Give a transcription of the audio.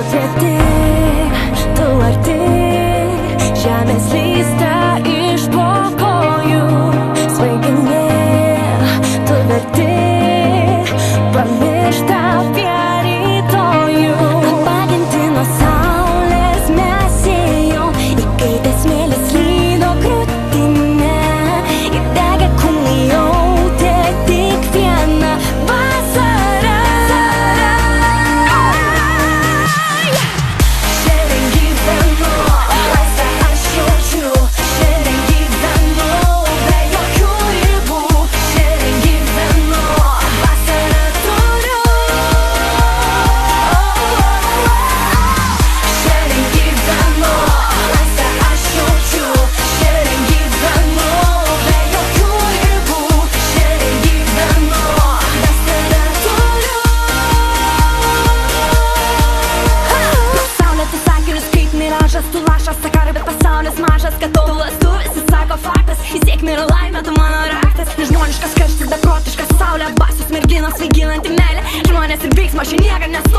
čia tik tu arti, žemė slysta iš po kojų, svaigini, tu verti pamirštą apie rytojų. Paginti nuo saulės mes ėjom, įkaitęs smėlis slydo krūtinę, įdegę kūnai jautė tik vieną vasarą. Šiandien gyvenu, laisvę aš jaučiu, šiandien gyvenu be jokių ribų, šiandien gyvenu, vasarą turiu. Šiandien gyvenu, laisvę aš jaučiu, šiandien gyvenu be jokių ribų, šiandien gyvenu, vasarą turiu. Saulėtus sakinius kaip miražas, tu lašas, sakarai, bet pasaulis mažas, kad tobulas tu visi sako faktas, į sėkmę ir laimę tu mano raktas. Nežmoniškas karštis, beprotiškas saulė, basius merginos svaiginanti meilė, žmonės ir veiksmo, aš niekad nesu